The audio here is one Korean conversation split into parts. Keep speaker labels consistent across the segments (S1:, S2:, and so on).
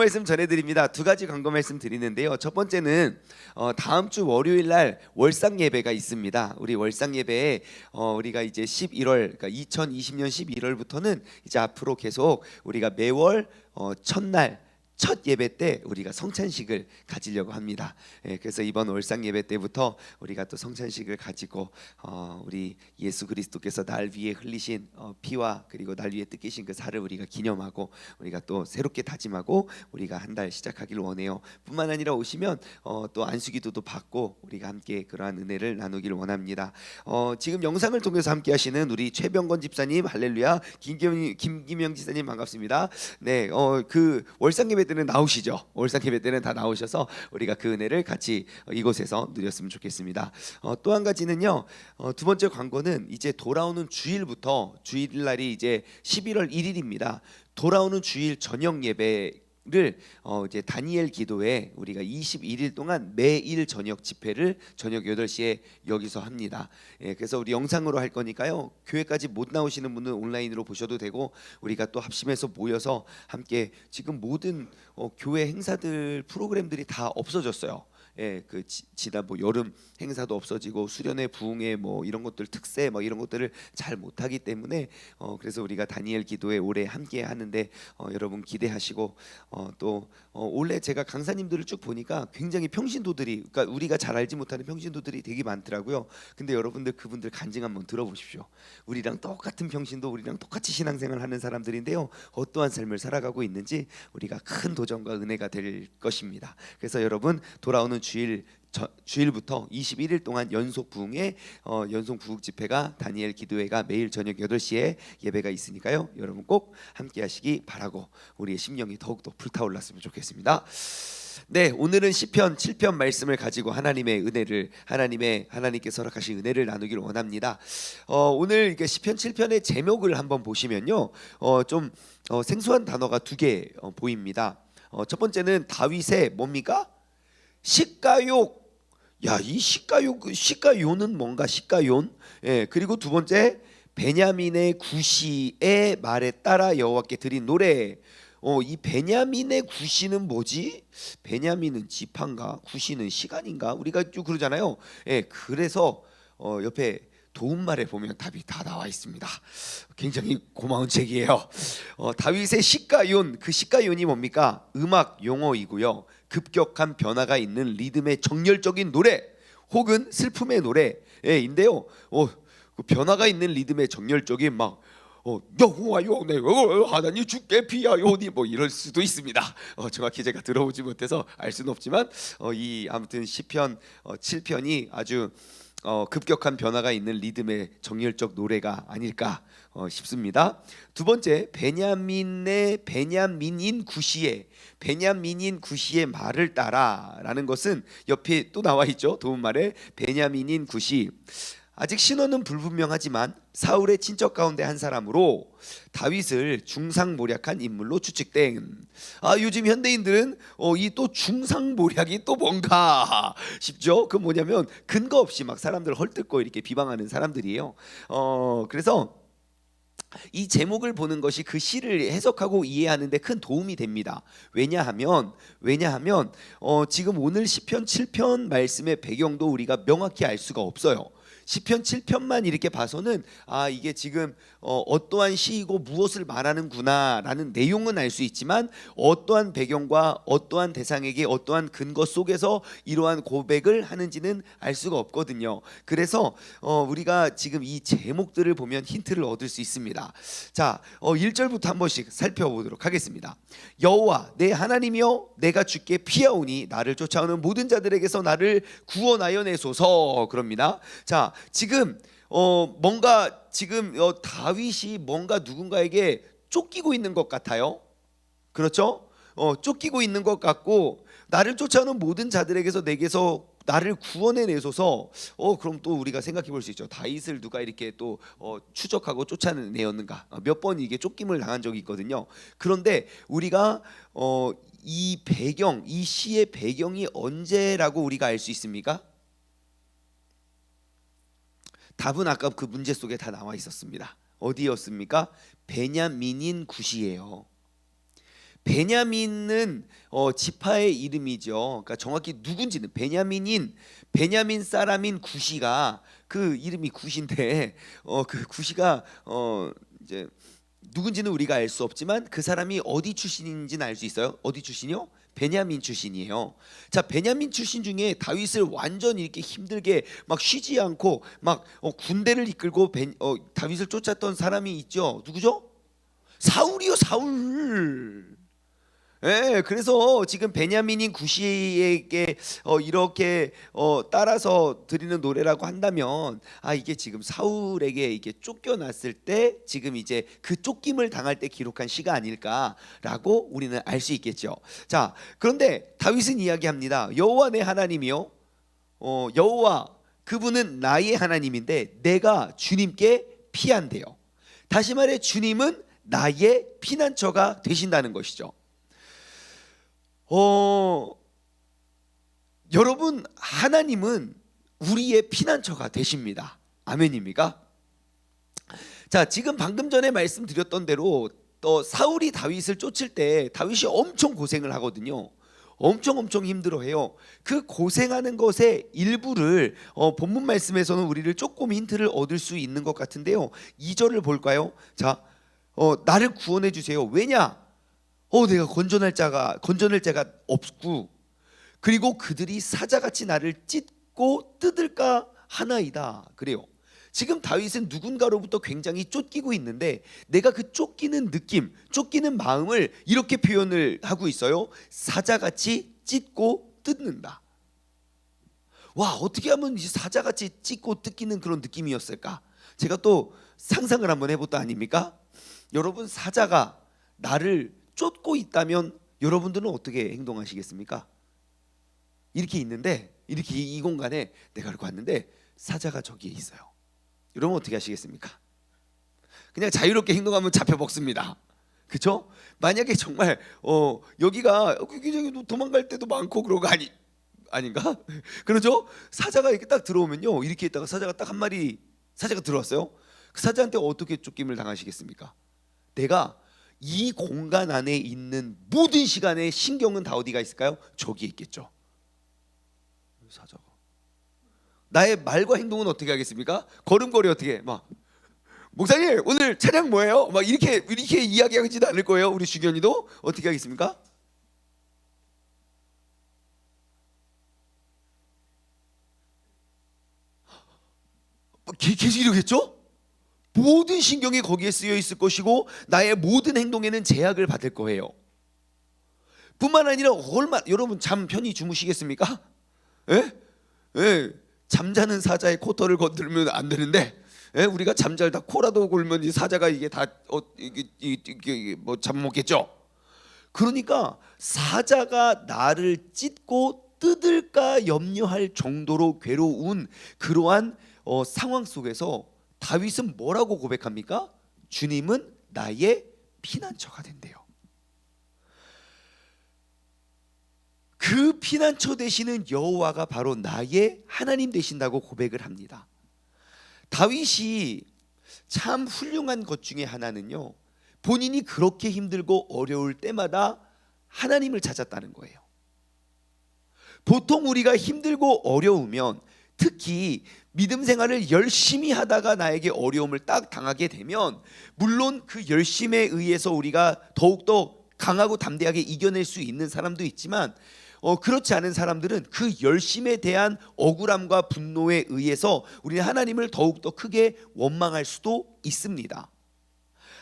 S1: 말씀 전해드립니다. 두 가지 광고 말씀 드리는데요. 첫 번째는 다음 주 월요일 날 월상 예배가 있습니다. 우리 월상 예배에 우리가 이제 11월, 그러니까 2020년 11월부터는 이제 앞으로 계속 우리가 매월 첫날 첫 예배 때 우리가 성찬식을 가지려고 합니다. 그래서 이번 월상 예배 때부터 우리가 또 성찬식을 가지고 우리 예수 그리스도께서 날 위해 흘리신 피와 그리고 날 위해 뜯기신 그 살을 우리가 기념하고 우리가 또 새롭게 다짐하고 우리가 한 달 시작하길 원해요. 뿐만 아니라 오시면 또 안수기도도 받고 우리가 함께 그러한 은혜를 나누길 원합니다. 지금 영상을 통해서 함께 하시는 우리 최병건 집사님 할렐루야, 김기명 지사님 반갑습니다. 네, 그 월상 예배 때는 나오시죠. 월상 예배 때는 다 나오셔서 우리가 그 은혜를 같이 이곳에서 누렸으면 좋겠습니다. 또 한 가지는요. 두 번째 광고는 이제 돌아오는 주일부터 주일날이 이제 11월 1일입니다. 돌아오는 주일 저녁 예배를 이제 다니엘 기도회 우리가 21일 동안 매일 저녁 집회를 저녁 8시에 여기서 합니다. 그래서 우리 영상으로 할 거니까요. 교회까지 못 나오시는 분은 온라인으로 보셔도 되고 우리가 또 합심해서 모여서 함께 지금 모든 교회 행사들 프로그램들이 다 없어졌어요. 그 지난 뭐 여름 행사도 없어지고 수련회 부흥회 뭐 이런 것들 특세 뭐 이런 것들을 잘 못하기 때문에 그래서 우리가 다니엘 기도회 올해 함께 하는데 여러분 기대하시고 또 원래 제가 강사님들을 쭉 보니까 굉장히 평신도들이, 그러니까 우리가 잘 알지 못하는 평신도들이 되게 많더라고요. 근데 여러분들 그분들 간증 한번 들어보십시오. 우리랑 똑같은 평신도, 우리랑 똑같이 신앙생활 하는 사람들인데요, 어떠한 삶을 살아가고 있는지 우리가 큰 도전과 은혜가 될 것입니다. 그래서 여러분 돌아오는 주일부터 21일 동안 연속 부흥회 연속 부흥 집회가 다니엘 기도회가 매일 저녁 8시에 예배가 있으니까요. 여러분 꼭 함께 하시기 바라고 우리의 심령이 더욱더 불타올랐으면 좋겠습니다. 네, 오늘은 시편 7편 말씀을 가지고 하나님의 은혜를 하나님께서 허락하신 은혜를 나누기를 원합니다. 오늘 이게 시편 7편의 제목을 한번 보시면요. 좀 생소한 단어가 두 개 보입니다. 첫 번째는 다윗의 뭡니까? 시가욕. 야, 이 시가요는 뭔가 시가요는? 그리고 두 번째 베냐민의 구시의 말에 따라 여호와께 드린 노래. 이 베냐민의 구시는 뭐지? 베냐민은 지파인가? 구시는 시간인가? 우리가 쭉 그러잖아요. 그래서 옆에 도움말에 보면 답이 다 나와 있습니다. 굉장히 고마운 책이에요. 다윗의 시가요, 그 시가요이 뭡니까? 음악 용어이고요. 급격한 변화가 있는 리듬의 정열적인 노래 혹은 슬픔의 노래인데요. 그 변화가 있는 리듬의 정열적인 막 여호와여 내 하나님 주께 피하요니 뭐 이럴 수도 있습니다. 정확히 제가 들어보지 못해서 알 수는 없지만 이 아무튼 시편 7편이 아주 급격한 변화가 있는 리듬의 정열적 노래가 아닐까 싶습니다. 두 번째, 베냐민인 구시의 말을 따라라는 것은 옆에 또 나와 있죠. 도움말에 베냐민인 구시. 아직 신원은 불분명하지만 사울의 친척 가운데 한 사람으로 다윗을 중상모략한 인물로 추측된. 요즘 현대인들은 이 또 중상모략이 또 뭔가 싶죠. 그 뭐냐면 근거 없이 막 사람들 헐뜯고 이렇게 비방하는 사람들이에요. 그래서 이 제목을 보는 것이 그 시를 해석하고 이해하는 데 큰 도움이 됩니다. 왜냐하면 지금 오늘 시편 7편 말씀의 배경도 우리가 명확히 알 수가 없어요. 시편 7편만 이렇게 봐서는 이게 지금 어떠한 시이고 무엇을 말하는구나 라는 내용은 알 수 있지만 어떠한 배경과 어떠한 대상에게 어떠한 근거 속에서 이러한 고백을 하는지는 알 수가 없거든요. 그래서 우리가 지금 이 제목들을 보면 힌트를 얻을 수 있습니다. 자, 1절부터 한 번씩 살펴보도록 하겠습니다. 여호와 내 하나님이여, 내가 주께 피하오니 나를 쫓아오는 모든 자들에게서 나를 구원하여 내소서. 그럽니다. 자, 지금 뭔가 지금 다윗이 뭔가 누군가에게 쫓기고 있는 것 같아요. 그렇죠? 쫓기고 있는 것 같고, 나를 쫓아오는 모든 자들에게서 내게서 나를 구원해 내소서. 그럼 또 우리가 생각해 볼 수 있죠. 다윗을 누가 이렇게 또 추적하고 쫓아내었는가? 몇 번 이게 쫓김을 당한 적이 있거든요. 그런데 우리가 이 배경, 이 시의 배경이 언제라고 우리가 알 수 있습니까? 답은 아까 그 문제 속에 다 나와 있었습니다. 어디였습니까? 베냐민인 구시예요. 베냐민은 지파의 이름이죠. 그러니까 정확히 누군지는 베냐민 사람인 구시가 그 이름이 구시인데 그 구시가 이제 누군지는 우리가 알 수 없지만 그 사람이 어디 출신인지는 알 수 있어요. 어디 출신이요? 베냐민 출신이에요. 자, 베냐민 출신 중에 다윗을 완전 이렇게 힘들게 막 쉬지 않고 막 군대를 이끌고 다윗을 쫓았던 사람이 있죠. 누구죠? 사울이요, 사울. 예, 그래서 지금 베냐민인 구시에게 이렇게 따라서 드리는 노래라고 한다면, 이게 지금 사울에게 이게 쫓겨났을 때 지금 이제 그 쫓김을 당할 때 기록한 시가 아닐까라고 우리는 알 수 있겠죠. 자, 그런데 다윗은 이야기합니다. 여호와 내 하나님이요, 여호와 그분은 나의 하나님인데 내가 주님께 피한대요. 다시 말해 주님은 나의 피난처가 되신다는 것이죠. 여러분, 하나님은 우리의 피난처가 되십니다. 아멘입니까? 자, 지금 방금 전에 말씀드렸던 대로 사울이 다윗을 쫓을 때 다윗이 엄청 고생을 하거든요. 엄청 힘들어해요. 그 고생하는 것의 일부를 본문 말씀에서는 우리를 조금 힌트를 얻을 수 있는 것 같은데요. 2절을 볼까요? 자, 나를 구원해 주세요. 왜냐? 내가 건져낼 자가 없고, 그리고 그들이 사자같이 나를 찢고 뜯을까 하나이다. 그래요. 지금 다윗은 누군가로부터 굉장히 쫓기고 있는데 내가 그 쫓기는 느낌, 쫓기는 마음을 이렇게 표현을 하고 있어요. 사자같이 찢고 뜯는다. 와, 어떻게 하면 이제 사자같이 찢고 뜯기는 그런 느낌이었을까? 제가 또 상상을 한번 해봤다 아닙니까? 여러분, 사자가 나를 쫓고 있다면 여러분들은 어떻게 행동하시겠습니까? 이렇게 있는데, 이렇게 이 공간에 내가 이렇게 왔는데 사자가 저기에 있어요. 여러분 어떻게 하시겠습니까? 그냥 자유롭게 행동하면 잡혀 먹습니다. 그렇죠? 만약에 정말 여기가 굉장히 도망갈 때도 많고 그런 거 아닌가? 그렇죠? 사자가 이렇게 딱 들어오면요, 이렇게 있다가 사자가 딱 한 마리 사자가 들어왔어요. 그 사자한테 어떻게 쫓김을 당하시겠습니까? 내가 이 공간 안에 있는 모든 시간에 신경은 다 어디가 있을까요? 저기에 있겠죠. 사자가 나의 말과 행동은 어떻게 하겠습니까? 걸음걸이 어떻게 막 목사님 오늘 찬양 뭐예요? 막 이렇게 이야기하지도 않을 거예요. 우리 주견이도 어떻게 하겠습니까? 계속 이러겠죠? 모든 신경이 거기에 쓰여 있을 것이고 나의 모든 행동에는 제약을 받을 거예요. 뿐만 아니라 여러분 잠 편히 주무시겠습니까? 예? 예. 잠자는 사자의 코털을 건들면 안 되는데, 예? 우리가 잠잘다 코라도 골면 이 사자가 이게 다 이게 뭐 잡아먹겠죠. 그러니까 사자가 나를 찢고 뜯을까 염려할 정도로 괴로운 그러한 상황 속에서 다윗은 뭐라고 고백합니까? 주님은 나의 피난처가 된대요. 그 피난처 되시는 여호와가 바로 나의 하나님 되신다고 고백을 합니다. 다윗이 참 훌륭한 것 중에 하나는요, 본인이 그렇게 힘들고 어려울 때마다 하나님을 찾았다는 거예요. 보통 우리가 힘들고 어려우면, 특히 믿음 생활을 열심히 하다가 나에게 어려움을 딱 당하게 되면, 물론 그 열심에 의해서 우리가 더욱더 강하고 담대하게 이겨낼 수 있는 사람도 있지만, 그렇지 않은 사람들은 그 열심에 대한 억울함과 분노에 의해서 우리는 하나님을 더욱더 크게 원망할 수도 있습니다.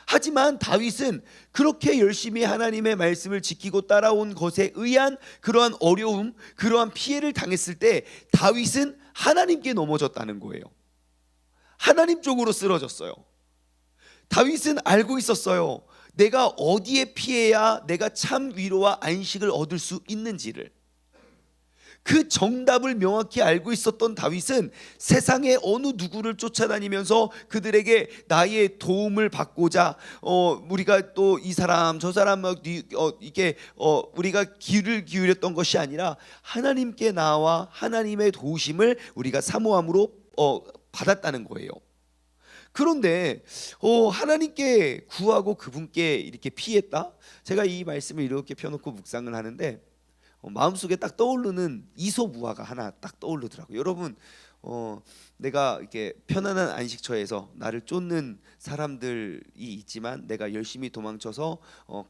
S1: 하지만 다윗은 그렇게 열심히 하나님의 말씀을 지키고 따라온 것에 의한 그러한 어려움, 그러한 피해를 당했을 때 다윗은 하나님께 넘어졌다는 거예요. 하나님 쪽으로 쓰러졌어요. 다윗은 알고 있었어요. 내가 어디에 피해야 내가 참 위로와 안식을 얻을 수 있는지를. 그 정답을 명확히 알고 있었던 다윗은 세상의 어느 누구를 쫓아다니면서 그들에게 나의 도움을 받고자 우리가 또 이 사람 저 사람 이게 우리가 귀를 기울였던 것이 아니라 하나님께 나와 하나님의 도우심을 우리가 사모함으로 받았다는 거예요. 그런데 하나님께 구하고 그분께 이렇게 피했다. 제가 이 말씀을 이렇게 펴놓고 묵상을 하는데 마음속에 딱 떠오르는 이솝우화가 하나 딱 떠오르더라고요. 여러분, 내가 이렇게 편안한 안식처에서 나를 쫓는 사람들이 있지만 내가 열심히 도망쳐서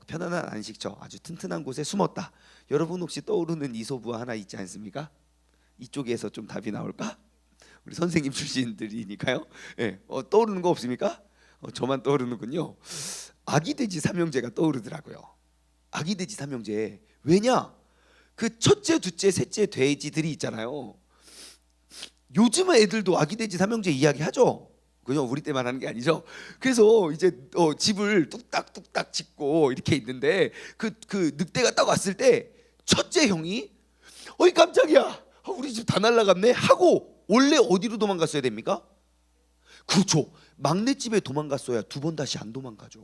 S1: 편안한 안식처 아주 튼튼한 곳에 숨었다. 여러분 혹시 떠오르는 이솝우화 하나 있지 않습니까? 이쪽에서 좀 답이 나올까? 우리 선생님 출신들이니까요. 예, 떠오르는 거 없습니까? 저만 떠오르는군요. 아기 돼지 삼형제가 떠오르더라고요. 아기 돼지 삼형제. 왜냐? 그 첫째, 둘째, 셋째 돼지들이 있잖아요. 요즘 애들도 아기 돼지 삼형제 이야기 하죠. 그죠? 우리 때만 하는 게 아니죠. 그래서 이제 집을 뚝딱뚝딱 짓고 이렇게 있는데 그 늑대가 딱 왔을 때 첫째 형이 어이 깜짝이야, 우리 집 다 날라갔네 하고 원래 어디로 도망갔어야 됩니까? 그렇죠. 막내 집에 도망갔어야 두 번 다시 안 도망가죠.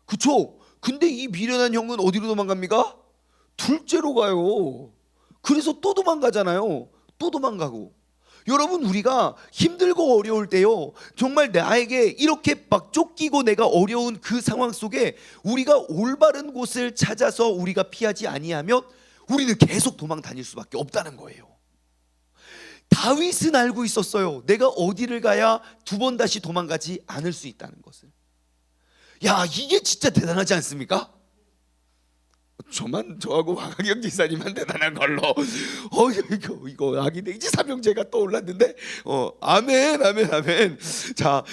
S1: 그렇죠. 근데 이 미련한 형은 어디로 도망갑니까? 둘째로 가요. 그래서 또 도망가잖아요. 또 도망가고. 여러분, 우리가 힘들고 어려울 때요, 정말 나에게 이렇게 막 쫓기고 내가 어려운 그 상황 속에 우리가 올바른 곳을 찾아서 우리가 피하지 아니하면 우리는 계속 도망 다닐 수밖에 없다는 거예요. 다윗은 알고 있었어요. 내가 어디를 가야 두 번 다시 도망가지 않을 수 있다는 것을. 야, 이게 진짜 대단하지 않습니까? 저하고 황학영 지사님만 대단한 걸로. 이거 아기 돼지 삼형제가 떠올랐는데, 아멘, 아멘, 아멘. 자,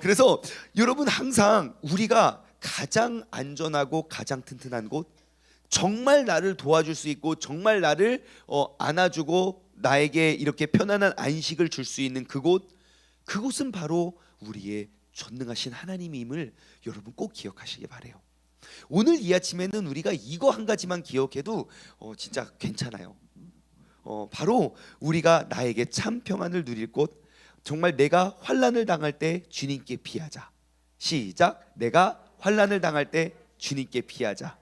S1: 그래서 여러분, 항상 우리가 가장 안전하고 가장 튼튼한 곳, 정말 나를 도와줄 수 있고 정말 나를 안아주고 나에게 이렇게 편안한 안식을 줄 수 있는 그곳은 바로 우리의 전능하신 하나님임을 여러분 꼭 기억하시기 바래요. 오늘 이 아침에는 우리가 이거 한 가지만 기억해도 진짜 괜찮아요. 바로 우리가 나에게 참 평안을 누릴 곳, 정말 내가 환난을 당할 때 주님께 피하자. 시작. 내가 환난을 당할 때 주님께 피하자.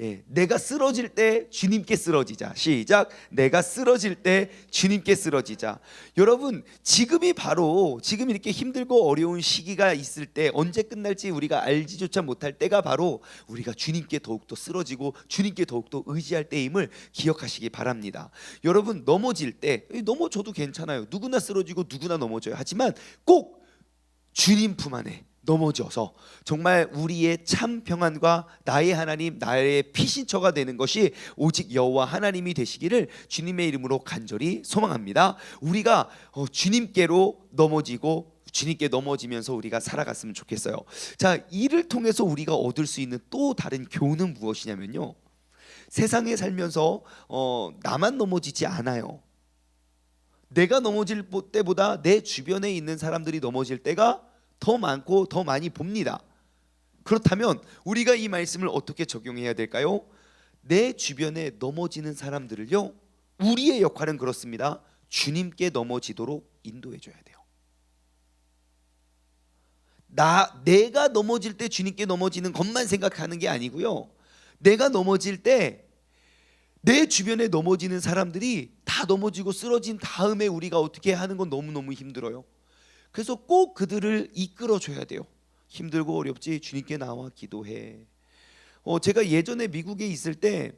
S1: 예, 내가 쓰러질 때 주님께 쓰러지자. 시작. 내가 쓰러질 때 주님께 쓰러지자. 여러분, 지금이 바로 지금 이렇게 힘들고 어려운 시기가 있을 때 언제 끝날지 우리가 알지조차 못할 때가 바로 우리가 주님께 더욱더 쓰러지고 주님께 더욱더 의지할 때임을 기억하시기 바랍니다. 여러분, 넘어질 때 넘어져도 괜찮아요. 누구나 쓰러지고 누구나 넘어져요. 하지만 꼭 주님 품 안에 넘어져서 정말 우리의 참 평안과 나의 하나님, 나의 피신처가 되는 것이 오직 여호와 하나님이 되시기를 주님의 이름으로 간절히 소망합니다. 우리가 주님께로 넘어지고 주님께 넘어지면서 우리가 살아갔으면 좋겠어요. 자, 이를 통해서 우리가 얻을 수 있는 또 다른 교훈은 무엇이냐면요, 세상에 살면서 나만 넘어지지 않아요. 내가 넘어질 때보다 내 주변에 있는 사람들이 넘어질 때가 더 많고 더 많이 봅니다. 그렇다면 우리가 이 말씀을 어떻게 적용해야 될까요? 내 주변에 넘어지는 사람들을요, 우리의 역할은 그렇습니다. 주님께 넘어지도록 인도해 줘야 돼요. 내가 넘어질 때 주님께 넘어지는 것만 생각하는 게 아니고요, 내가 넘어질 때 내 주변에 넘어지는 사람들이 다 넘어지고 쓰러진 다음에 우리가 어떻게 하는 건 너무너무 힘들어요. 그래서 꼭 그들을 이끌어 줘야 돼요. 힘들고 어렵지 주님께 나와 기도해. 제가 예전에 미국에 있을 때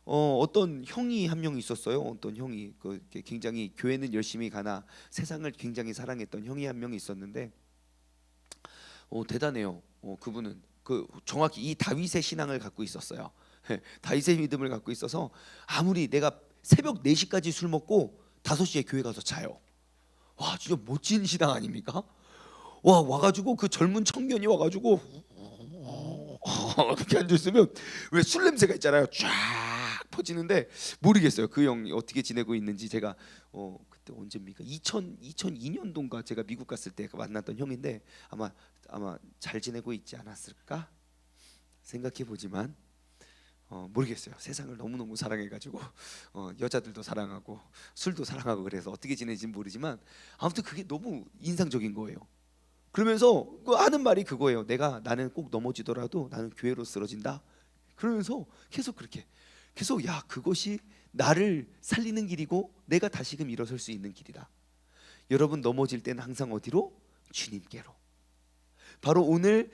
S1: 어떤 형이 한 명 있었어요. 어떤 형이 굉장히 교회는 열심히 가나 세상을 굉장히 사랑했던 형이 한 명 있었는데 대단해요. 그분은 정확히 이 다윗의 신앙을 갖고 있었어요. 다윗의 믿음을 갖고 있어서 아무리 내가 새벽 4시까지 술 먹고 5시에 교회 가서 자요. 와, 진짜 멋진 신앙 아닙니까? 와가지고 그 젊은 청년이 와가지고 그렇게 앉아있으면 왜 술 냄새가 있잖아요. 쫙 퍼지는데 모르겠어요. 그 형이 어떻게 지내고 있는지. 제가 그때 언제입니까? 2002년도인가 제가 미국 갔을 때 만났던 형인데 아마 잘 지내고 있지 않았을까 생각해 보지만 모르겠어요. 세상을 너무너무 사랑해가지고 여자들도 사랑하고 술도 사랑하고 그래서 어떻게 지내는지 모르지만 아무튼 그게 너무 인상적인 거예요. 그러면서 하는 말이 그거예요. 나는 꼭 넘어지더라도 나는 교회로 쓰러진다. 그러면서 계속 그렇게 그것이 나를 살리는 길이고 내가 다시금 일어설 수 있는 길이다. 여러분 넘어질 때는 항상 어디로? 주님께로. 바로 오늘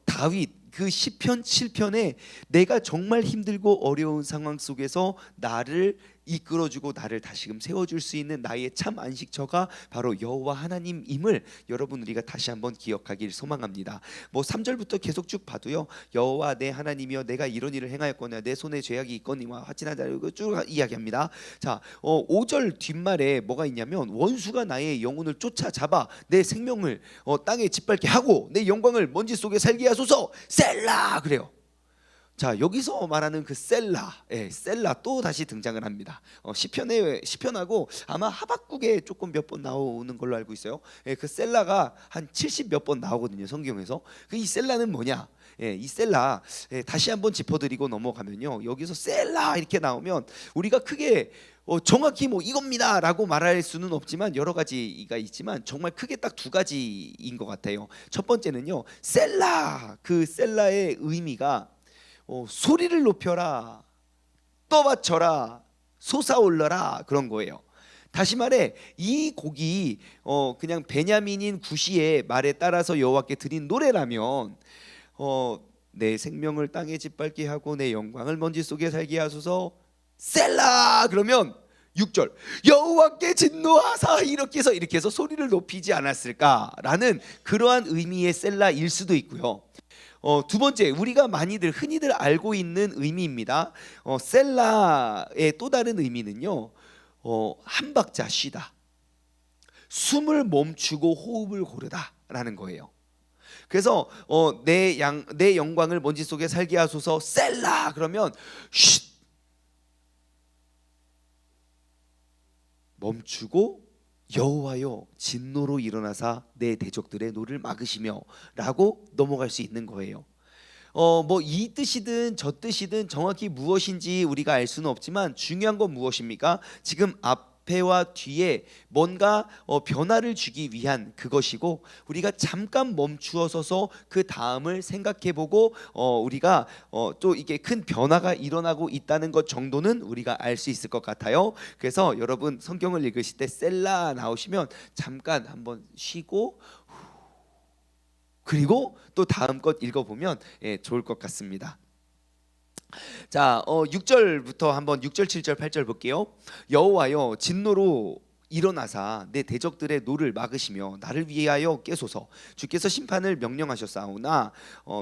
S1: 다윗 그 시편 7편에 내가 정말 힘들고 어려운 상황 속에서 나를 이끌어주고 나를 다시금 세워줄 수 있는 나의 참 안식처가 바로 여호와 하나님임을 여러분 우리가 다시 한번 기억하길 소망합니다. 뭐 3절부터 계속 쭉 봐도요, 여호와 내 하나님이여 내가 이런 일을 행하였거나 내 손에 죄악이 있거니와 화친하다 쭉 이야기합니다. 자, 5절 뒷말에 뭐가 있냐면 원수가 나의 영혼을 쫓아잡아 내 생명을 땅에 짓밟게 하고 내 영광을 먼지 속에 살게 하소서 셀라 그래요. 자, 여기서 말하는 그 셀라, 셀라 또 다시 등장을 합니다. 시편하고 아마 하박국에 조금 몇 번 나오는 걸로 알고 있어요. 그 셀라가 한 70 몇 번 나오거든요, 성경에서. 이 셀라는 뭐냐? 이 셀라 다시 한번 짚어드리고 넘어가면요, 여기서 셀라 이렇게 나오면 우리가 크게 정확히 뭐 이겁니다라고 말할 수는 없지만 여러 가지가 있지만 정말 크게 딱 두 가지인 것 같아요. 첫 번째는요, 셀라, 그 셀라의 의미가 소리를 높여라, 떠받쳐라, 솟아올라라 그런 거예요. 다시 말해 이 곡이 그냥 베냐민인 구시의 말에 따라서 여호와께 드린 노래라면 내 생명을 땅에 짓밟게 하고 내 영광을 먼지 속에 살게 하소서 셀라 그러면 6절 여호와께 진노하사 이렇게 해서 소리를 높이지 않았을까라는 그러한 의미의 셀라일 수도 있고요. 두 번째, 우리가 많이들 흔히들 알고 있는 의미입니다. 셀라의 또 다른 의미는요, 한 박자 쉬다, 숨을 멈추고 호흡을 고르다라는 거예요. 그래서 내 영광을 먼지 속에 살게 하소서 셀라 그러면 쉿, 멈추고 여호와여 진노로 일어나사 내 대적들의 노를 막으시며 라고 넘어갈 수 있는 거예요. 뭐 이 뜻이든 저 뜻이든 정확히 무엇인지 우리가 알 수는 없지만 중요한 건 무엇입니까? 지금 앞에와 뒤에 뭔가 변화를 주기 위한 그것이고, 우리가 잠깐 멈추어 서서 그 다음을 생각해보고 우리가 또 이게 큰 변화가 일어나고 있다는 것 정도는 우리가 알 수 있을 것 같아요. 그래서 여러분 성경을 읽으실 때 셀라 나오시면 잠깐 한번 쉬고 그리고 또 다음 것 읽어보면 좋을 것 같습니다. 자, 6절부터 한번 6절, 7절, 8절 볼게요. 여호와여 진노로 일어나사 내 대적들의 노를 막으시며 나를 위하여 깨소서. 주께서 심판을 명령하셨사오나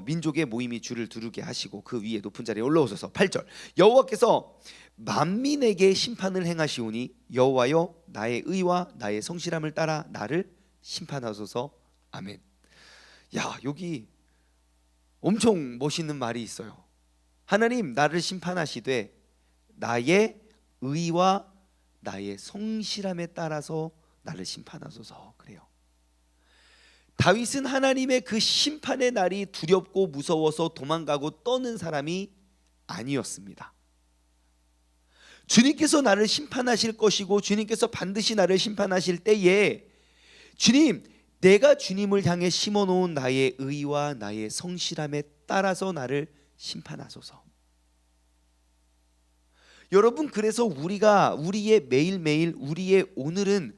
S1: 민족의 모임이 주를 두르게 하시고 그 위에 높은 자리에 올라오소서. 8절 여호와께서 만민에게 심판을 행하시오니 여호와여 나의 의와 나의 성실함을 따라 나를 심판하소서. 아멘. 야, 여기 엄청 멋있는 말이 있어요. 하나님 나를 심판하시되 나의 의와 나의 성실함에 따라서 나를 심판하소서 그래요. 다윗은 하나님의 그 심판의 날이 두렵고 무서워서 도망가고 떠는 사람이 아니었습니다. 주님께서 나를 심판하실 것이고 주님께서 반드시 나를 심판하실 때에 주님, 내가 주님을 향해 심어놓은 나의 의와 나의 성실함에 따라서 나를 심판하소서. 여러분, 그래서 우리의 매일매일 우리의 오늘은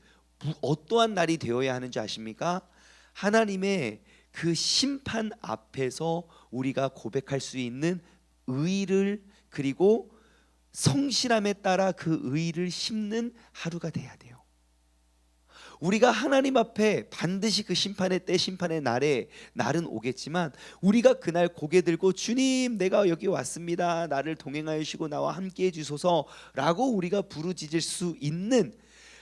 S1: 어떠한 날이 되어야 하는지 아십니까? 하나님의 그 심판 앞에서 우리가 고백할 수 있는 의를, 그리고 성실함에 따라 그 의를 심는 하루가 돼야 돼요. 우리가 하나님 앞에 반드시 그 심판의 때, 심판의 날은 오겠지만 우리가 그날 고개 들고 주님 내가 여기 왔습니다, 나를 동행하여 주시고 나와 함께 해주소서 라고 우리가 부르짖을 수 있는,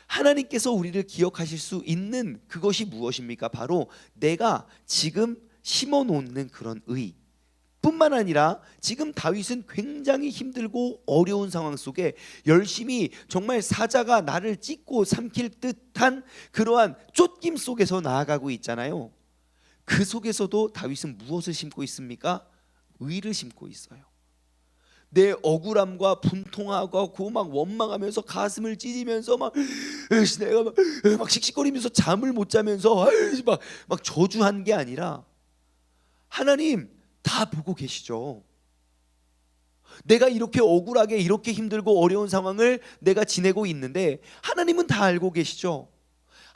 S1: 하나님께서 우리를 기억하실 수 있는 그것이 무엇입니까? 바로 내가 지금 심어놓는 그런 의 뿐만 아니라 지금 다윗은 굉장히 힘들고 어려운 상황 속에 열심히 정말 사자가 나를 찢고 삼킬 듯한 그러한 쫓김 속에서 나아가고 있잖아요. 그 속에서도 다윗은 무엇을 심고 있습니까? 의를 심고 있어요. 내 억울함과 분통하고 막 원망하면서 가슴을 찢으면서 내가 막 씩씩거리면서 잠을 못 자면서 막 저주한 게 아니라 하나님 다 보고 계시죠. 내가 이렇게 억울하게 이렇게 힘들고 어려운 상황을 내가 지내고 있는데 하나님은 다 알고 계시죠.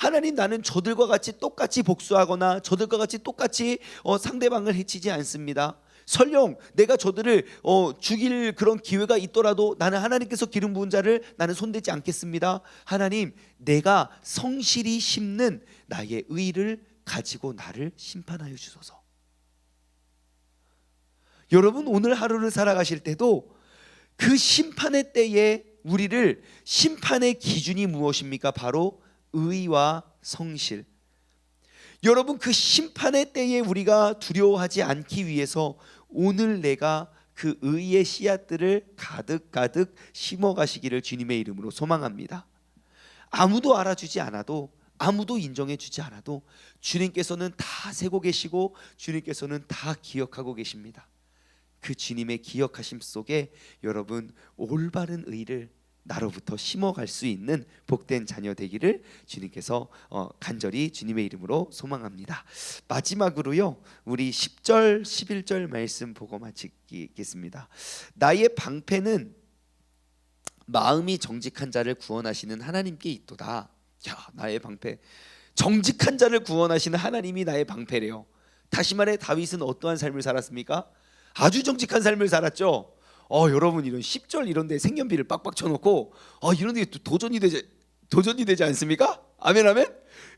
S1: 하나님, 나는 저들과 같이 똑같이 복수하거나 저들과 같이 똑같이 상대방을 해치지 않습니다. 설령 내가 저들을 죽일 그런 기회가 있더라도 나는 하나님께서 기름 부은 자를 나는 손대지 않겠습니다. 하나님, 내가 성실히 심는 나의 의를 가지고 나를 심판하여 주소서. 여러분, 오늘 하루를 살아가실 때도 그 심판의 때에 우리를, 심판의 기준이 무엇입니까? 바로 의와 성실. 여러분, 그 심판의 때에 우리가 두려워하지 않기 위해서 오늘 내가 그 의의 씨앗들을 가득가득 심어가시기를 주님의 이름으로 소망합니다. 아무도 알아주지 않아도, 아무도 인정해 주지 않아도 주님께서는 다 세고 계시고 주님께서는 다 기억하고 계십니다. 그 주님의 기억하심 속에 여러분, 올바른 의를 나로부터 심어갈 수 있는 복된 자녀 되기를 주님께서 간절히 주님의 이름으로 소망합니다. 마지막으로요, 우리 10절 11절 말씀 보고 마치겠습니다. 나의 방패는 마음이 정직한 자를 구원하시는 하나님께 있도다. 야, 나의 방패, 정직한 자를 구원하시는 하나님이 나의 방패래요. 다시 말해, 다윗은 어떠한 삶을 살았습니까? 아주 정직한 삶을 살았죠. 여러분, 이런 10절 이런 데 생년비를 빡빡 쳐놓고 이런 데 도전이 되지 않습니까? 아멘, 아멘.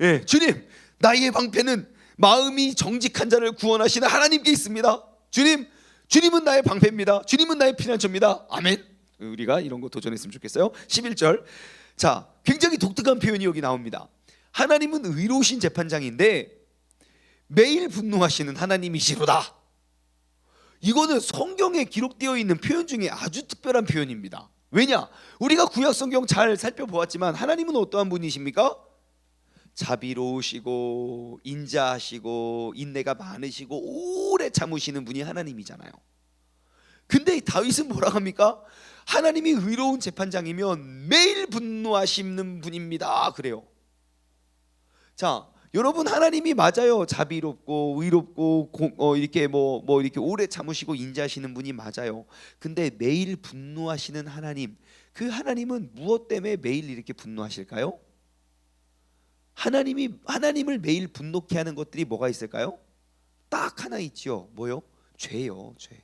S1: 예, 주님, 나의 방패는 마음이 정직한 자를 구원하시는 하나님께 있습니다. 주님은 나의 방패입니다. 주님은 나의 피난처입니다. 아멘. 우리가 이런 거 도전했으면 좋겠어요. 11절. 자, 굉장히 독특한 표현이 여기 나옵니다. 하나님은 의로우신 재판장인데 매일 분노하시는 하나님이시로다. 이거는 성경에 기록되어 있는 표현 중에 아주 특별한 표현입니다. 왜냐? 우리가 구약 성경 잘 살펴보았지만 하나님은 어떠한 분이십니까? 자비로우시고 인자하시고 인내가 많으시고 오래 참으시는 분이 하나님이잖아요. 근데 다윗은 뭐라 합니까? 하나님이 의로운 재판장이면 매일 분노하시는 분입니다. 그래요. 자, 여러분, 하나님이 맞아요. 자비롭고 의롭고 이렇게 이렇게 오래 참으시고 인자하시는 분이 맞아요. 근데 매일 분노하시는 하나님, 그 하나님은 무엇 때문에 매일 이렇게 분노하실까요? 하나님을 매일 분노케 하는 것들이 뭐가 있을까요? 딱 하나 있지요. 뭐요? 죄요, 죄.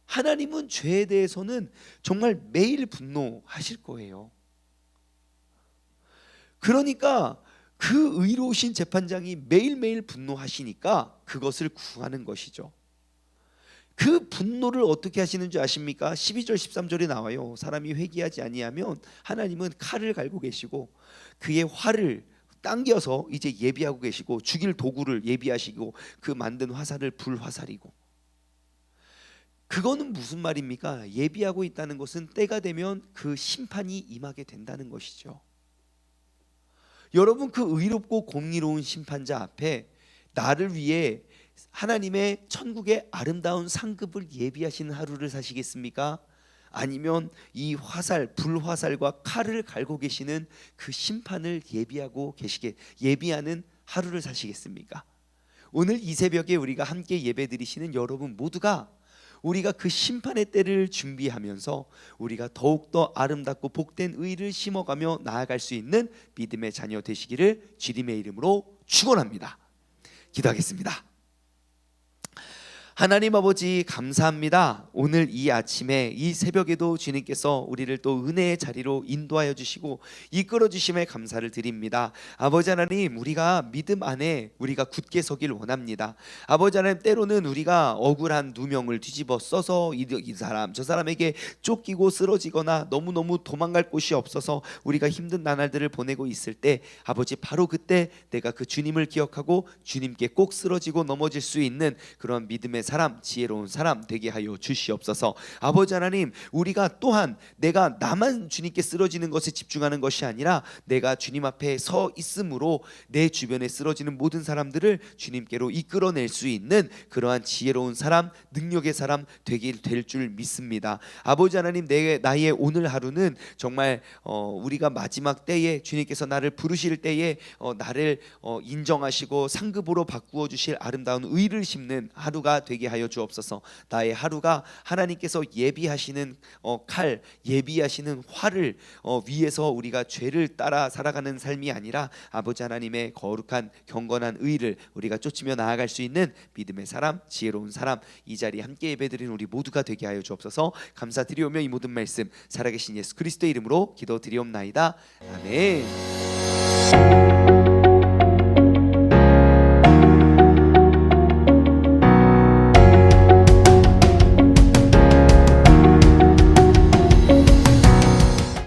S1: 하나님은 죄에 대해서는 정말 매일 분노하실 거예요. 그러니까 그 의로우신 재판장이 매일매일 분노하시니까 그것을 구하는 것이죠. 그 분노를 어떻게 하시는 줄 아십니까? 12절 13절에 나와요. 사람이 회개하지 아니하면 하나님은 칼을 갈고 계시고 그의 활을 당겨서 이제 예비하고 계시고 죽일 도구를 예비하시고 그 만든 화살을 불화살이고. 그거는 무슨 말입니까? 예비하고 있다는 것은 때가 되면 그 심판이 임하게 된다는 것이죠. 여러분, 그 의롭고 공의로운 심판자 앞에 나를 위해 하나님의 천국의 아름다운 상급을 예비하시는 하루를 사시겠습니까? 아니면 이 화살, 불화살과 칼을 갈고 계시는 그 심판을 예비하는 하루를 사시겠습니까? 오늘 이 새벽에 우리가 함께 예배드리시는 여러분 모두가 우리가 그 심판의 때를 준비하면서 우리가 더욱더 아름답고 복된 의를 심어가며 나아갈 수 있는 믿음의 자녀 되시기를 주님의 이름으로 축원합니다. 기도하겠습니다. 하나님 아버지, 감사합니다. 오늘 이 아침에 이 새벽에도 주님께서 우리를 또 은혜의 자리로 인도하여 주시고 이끌어 주심에 감사를 드립니다. 아버지 하나님, 우리가 믿음 안에 우리가 굳게 서길 원합니다. 아버지 하나님, 때로는 우리가 억울한 누명을 뒤집어 써서 이 사람 저 사람에게 쫓기고 쓰러지거나 너무너무 도망갈 곳이 없어서 우리가 힘든 나날들을 보내고 있을 때, 아버지, 바로 그때 내가 그 주님을 기억하고 주님께 꼭 쓰러지고 넘어질 수 있는 그런 믿음의 사람, 지혜로운 사람 되게 하여 주시옵소서. 아버지 하나님, 우리가 또한 내가 나만 주님께 쓰러지는 것에 집중하는 것이 아니라 내가 주님 앞에 서 있으므로 내 주변에 쓰러지는 모든 사람들을 주님께로 이끌어낼 수 있는 그러한 지혜로운 사람, 능력의 사람 되길 될 줄 믿습니다. 아버지 하나님, 나의 오늘 하루는 정말 우리가 마지막 때에 주님께서 나를 부르실 때에 나를 인정하시고 상급으로 바꾸어 주실 아름다운 의를 심는 하루가 되길 되게 하여 주옵소서. 나의 하루가 하나님께서 예비하시는 칼, 예비하시는 활을 위해서 우리가 죄를 따라 살아가는 삶이 아니라 아버지 하나님의 거룩한 경건한 의를 우리가 쫓으며 나아갈 수 있는 믿음의 사람, 지혜로운 사람, 이 자리에 함께 예배드리는 우리 모두가 되게 하여 주옵소서. 감사드리오며 이 모든 말씀 살아계신 예수 그리스도의 이름으로 기도드리옵나이다. 아멘.